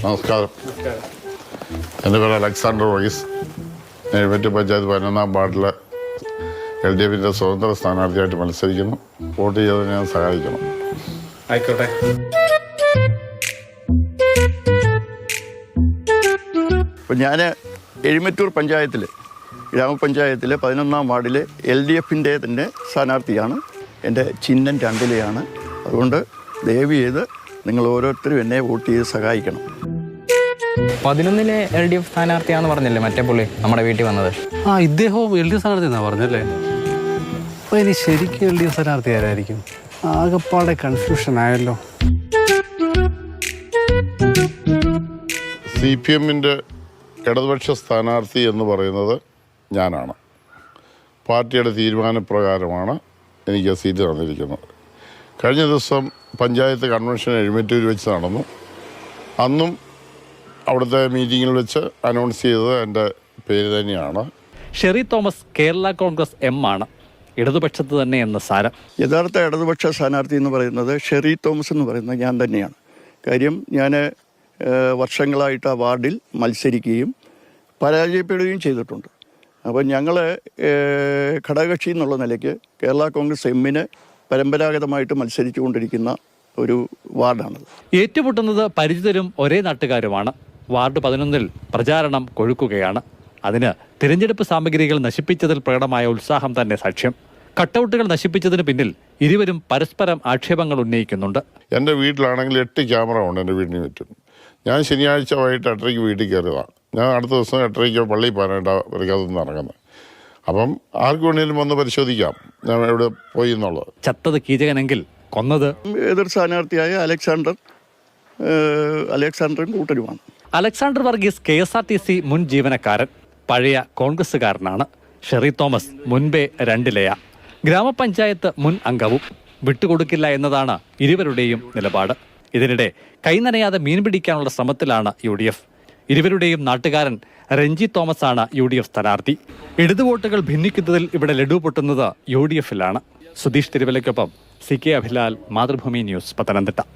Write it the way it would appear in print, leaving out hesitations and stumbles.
നമസ്കാരം. എൻ്റെ പേര് അലക്സാണ്ടർ വർഗീസ്. എഴുപറ്റി പഞ്ചായത്ത് 11-ാം വാർഡിലെ LDFിൻ്റെ സ്വതന്ത്ര സ്ഥാനാർത്ഥിയായിട്ട് മത്സരിക്കുന്നു. വോട്ട് ചെയ്തതിനെ ഞാൻ സഹായിക്കണം. ആയിക്കോട്ടെ. ഇപ്പം ഞാൻ എഴുമറ്റൂർ ഗ്രാമപഞ്ചായത്തിൽ 11-ാം വാർഡിലെ LDFിൻ്റെ തന്നെ സ്ഥാനാർത്ഥിയാണ്. എൻ്റെ ചിഹ്നം 2-ലെയാണ്. അതുകൊണ്ട് ദയവ് ചെയ്ത് നിങ്ങൾ ഓരോരുത്തരും എന്നെ വോട്ട് ചെയ്ത് സഹായിക്കണം. 11-ലെ LDF സ്ഥാനാർത്ഥിയാണെന്ന് പറഞ്ഞല്ലേ മറ്റേ പുള്ളി നമ്മുടെ വീട്ടിൽ വന്നത്? ഇദ്ദേഹവും LDF സ്ഥാനാർത്ഥി എന്നാ പറഞ്ഞല്ലേ? അപ്പോൾ ഇനി ശരിക്കും LDF സ്ഥാനാർത്ഥി ആരായിരിക്കും? ആകെപ്പാടെ കൺഫ്യൂഷൻ ആയല്ലോ. CPMൻ്റെ ഇടതുപക്ഷ സ്ഥാനാർത്ഥി എന്ന് പറയുന്നത് ഞാനാണ്. പാർട്ടിയുടെ തീരുമാനപ്രകാരമാണ് എനിക്ക് സീറ്റ് തന്നിരിക്കുന്നത്. കഴിഞ്ഞ ദിവസം പഞ്ചായത്ത് കൺവെൻഷൻ എഴുമറ്റൂർ വെച്ച് നടന്നു. അന്നും അവിടുത്തെ മീറ്റിങ്ങിൽ വെച്ച് അനൗൺസ് ചെയ്തത് എൻ്റെ പേര് തന്നെയാണ്. ഷെറി തോമസ് കേരള കോൺഗ്രസ് M ആണ്. ഇടതുപക്ഷത്ത് തന്നെ എന്ന് സാരം. യഥാർത്ഥ ഇടതുപക്ഷ സ്ഥാനാർത്ഥി എന്ന് പറയുന്നത് ഷെറി തോമസ് എന്ന് പറയുന്നത് ഞാൻ തന്നെയാണ്. കാര്യം ഞാൻ വർഷങ്ങളായിട്ട് ആ വാർഡിൽ മത്സരിക്കുകയും പരാജയപ്പെടുകയും ചെയ്തിട്ടുണ്ട്. അപ്പോൾ ഞങ്ങൾ ഘടകകക്ഷി എന്നുള്ള നിലയ്ക്ക് കേരള കോൺഗ്രസ് M പരമ്പരാഗതമായിട്ട് മത്സരിച്ചു കൊണ്ടിരിക്കുന്ന ഒരു വാർഡാണത്. ഏറ്റുമുട്ടുന്നത് പരിചിതരും ഒരേ നാട്ടുകാരുമാണ്. വാർഡ് 11-ൽ പ്രചാരണം കൊഴുക്കുകയാണ്. അതിന് തിരഞ്ഞെടുപ്പ് സാമഗ്രികൾ നശിപ്പിച്ചതിൽ പ്രകടമായ ഉത്സാഹം തന്നെ സാക്ഷ്യം. കട്ടൗട്ടുകൾ നശിപ്പിച്ചതിന് പിന്നിൽ ഇരുവരും പരസ്പരം ആക്ഷേപങ്ങൾ ഉന്നയിക്കുന്നുണ്ട്. എൻ്റെ വീട്ടിലാണെങ്കിൽ 8 ക്യാമറ ഉണ്ട് എൻ്റെ വീടിന് ചുറ്റും. ഞാൻ ശനിയാഴ്ച വൈകിട്ട് 8:30 വീട്ടിൽ കയറിയതാണ്. ഞാൻ അടുത്ത ദിവസം 8:30 പള്ളിയിൽ പോകാനായിട്ടാണ് പരിക്കാതൊന്നും ഇറങ്ങുന്നത്. അപ്പം ആർക്ക് വേണമെങ്കിലും വന്ന് പരിശോധിക്കാം ഞാൻ എവിടെ പോയി എന്നുള്ളത്. ചത്തത് കീചകനെങ്കിൽ കൊന്നത് എതിർ സ്ഥാനാർത്ഥിയായ അലക്സാണ്ടറും കൂട്ടരുമാണ്. അലക്സാണ്ടർ വർഗീസ് KSRTC മുൻ ജീവനക്കാരൻ, പഴയ കോൺഗ്രസ്സുകാരനാണ്. ഷെറി തോമസ് മുൻപേ 2-ലെയാ. ഗ്രാമപഞ്ചായത്ത് മുൻ അംഗവും. വിട്ടുകൊടുക്കില്ല എന്നതാണ് ഇരുവരുടെയും നിലപാട്. ഇതിനിടെ കൈനനയാതെ മീൻ പിടിക്കാനുള്ള ശ്രമത്തിലാണ് UDF. ഇരുവരുടെയും നാട്ടുകാരൻ രഞ്ജി തോമസ് ആണ് UDF സ്ഥാനാർത്ഥി. ഇടതു വോട്ടുകൾ ഭിന്നിക്കുന്നതിൽ ഇവിടെ ലഡു പൊട്ടുന്നത് UDFിലാണ്. സുധീഷ് തിരുവല്ലയ്ക്കൊപ്പം CK അഭിലാൽ, മാതൃഭൂമി ന്യൂസ്, പത്തനംതിട്ട.